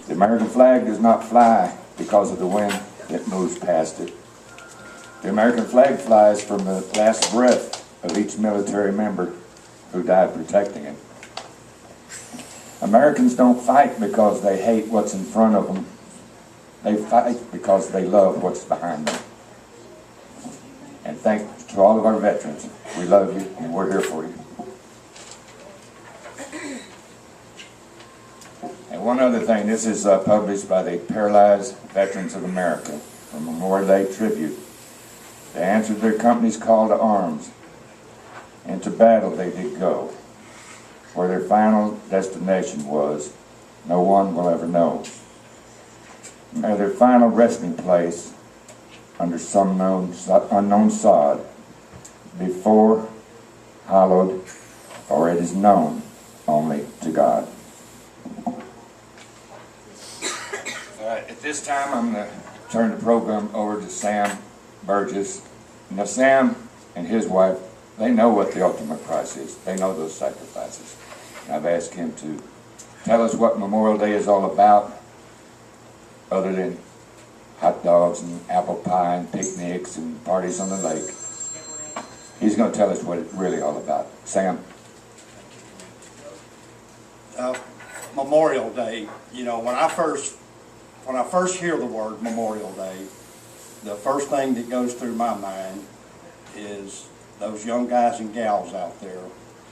The American flag does not fly because of the wind that moves past it. The American flag flies from the last breath of each military member who died protecting it. Americans don't fight because they hate what's in front of them. They fight because they love what's behind them. And thanks to all of our veterans. We love you and we're here for you. And one other thing, this is published by the Paralyzed Veterans of America, a Memorial Day tribute. They answered their company's call to arms. Into battle they did go. Where their final destination was, no one will ever know. May their final resting place under some unknown sod, before hallowed, or it is known only to God. At this time, I'm going to turn the program over to Sam Burgess. Now, Sam and his wife, they know what the ultimate price is. They know those sacrifices. And I've asked him to tell us what Memorial Day is all about, other than hot dogs and apple pie and picnics and parties on the lake. He's going to tell us what it's really all about. Sam? Memorial Day, you know, when I first hear the word Memorial Day, the first thing that goes through my mind is those young guys and gals out there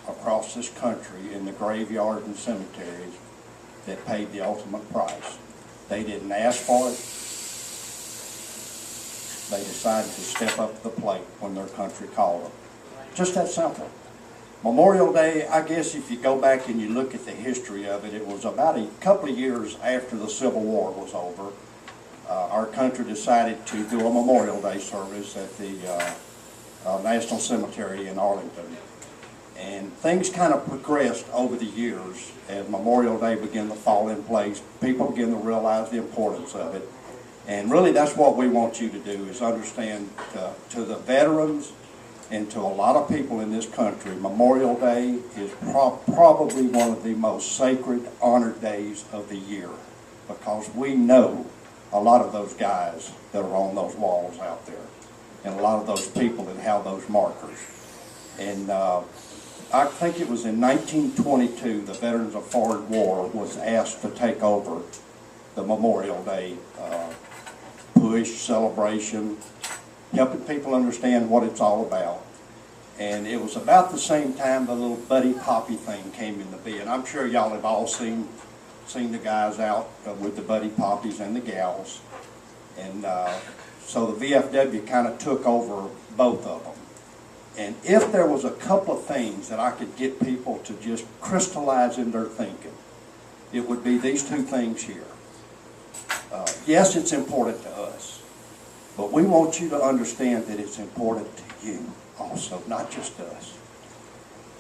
across this country in the graveyards and cemeteries that paid the ultimate price. They didn't ask for it. They decided to step up to the plate when their country called them. Just that simple. Memorial Day, I guess if you go back and you look at the history of it, it was about a couple of years after the Civil War was over. Our country decided to do a Memorial Day service at the National Cemetery in Arlington. And things kind of progressed over the years as Memorial Day began to fall in place. People began to realize the importance of it. And really that's what we want you to do, is understand to the veterans and to a lot of people in this country, Memorial Day is probably one of the most sacred, honored days of the year, because we know a lot of those guys that are on those walls out there, and a lot of those people that have those markers. And I think it was in 1922, the Veterans of Foreign War was asked to take over the Memorial Day push, celebration, helping people understand what it's all about. And it was about the same time the little Buddy Poppy thing came into being. I'm sure y'all have all seen the guys out with the Buddy Poppies and the gals. And so the VFW kind of took over both of them. And if there was a couple of things that I could get people to just crystallize in their thinking, it would be these two things here. Yes, it's important to us, but we want you to understand that it's important to you also, not just us.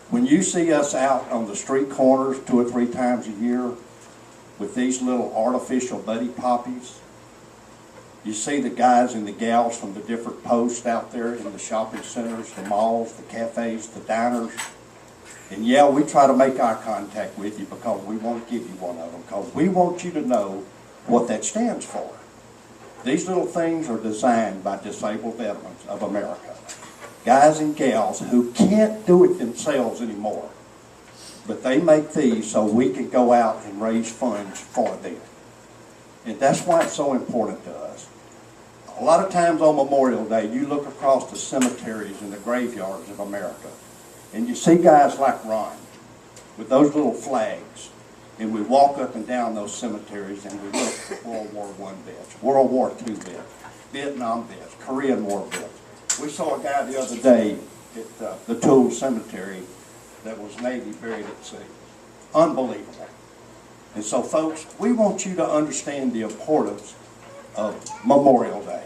When you see us out on the street corners 2 or 3 times a year with these little artificial Buddy Poppies, you see the guys and the gals from the different posts out there in the shopping centers, the malls, the cafes, the diners. And yeah, we try to make eye contact with you because we want to give you one of them, because we want you to know what that stands for. These little things are designed by disabled veterans of America. Guys and gals who can't do it themselves anymore. But they make these so we can go out and raise funds for them. And that's why it's so important to us. A lot of times on Memorial Day, you look across the cemeteries and the graveyards of America, and you see guys like Ron with those little flags. And we walk up and down those cemeteries and we look at World War I vets, World War II vets, Vietnam vets, Korean War vets. We saw a guy the other day at the Toole Cemetery that was Navy buried at sea. Unbelievable. And so folks, we want you to understand the importance of Memorial Day.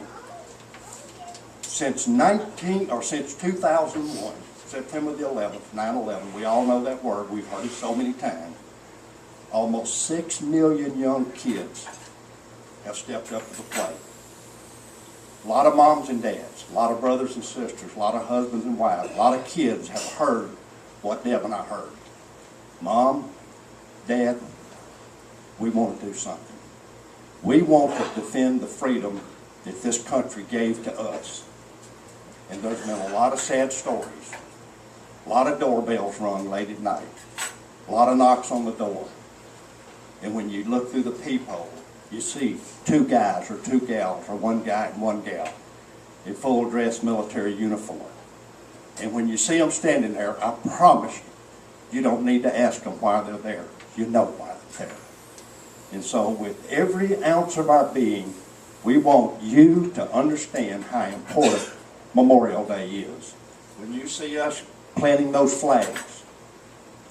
Since 2001, September the 11th, 9/11, we all know that word, we've heard it so many times. Almost 6 million young kids have stepped up to the plate. A lot of moms and dads, a lot of brothers and sisters, a lot of husbands and wives, a lot of kids have heard what Deb and I heard. Mom, Dad, we want to do something. We want to defend the freedom that this country gave to us. And there's been a lot of sad stories, a lot of doorbells rung late at night, a lot of knocks on the door. And when you look through the peephole, you see two guys or two gals, or one guy and one gal in full dress military uniform. And when you see them standing there, I promise you, you don't need to ask them why they're there. You know why they're there. And so with every ounce of our being, we want you to understand how important Memorial Day is. When you see us planting those flags,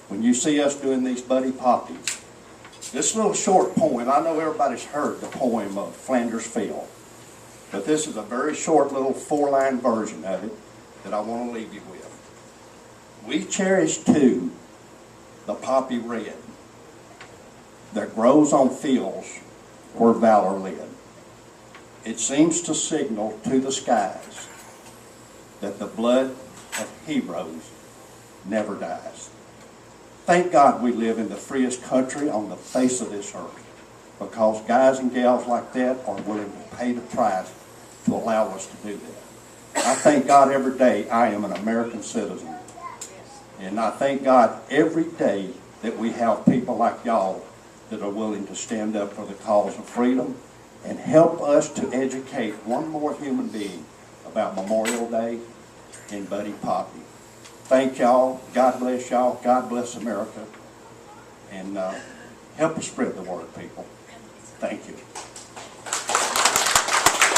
when you see us doing these Buddy Poppies, this little short poem, I know everybody's heard the poem of Flanders Field, but this is a very short little 4-line version of it that I want to leave you with. We cherish too the poppy red that grows on fields where valor led. It seems to signal to the skies that the blood of heroes never dies. Thank God we live in the freest country on the face of this earth, because guys and gals like that are willing to pay the price to allow us to do that. I thank God every day I am an American citizen. And I thank God every day that we have people like y'all that are willing to stand up for the cause of freedom and help us to educate one more human being about Memorial Day and Buddy Poppy. Thank y'all. God bless y'all. God bless America. And help us spread the word, people. Thank you.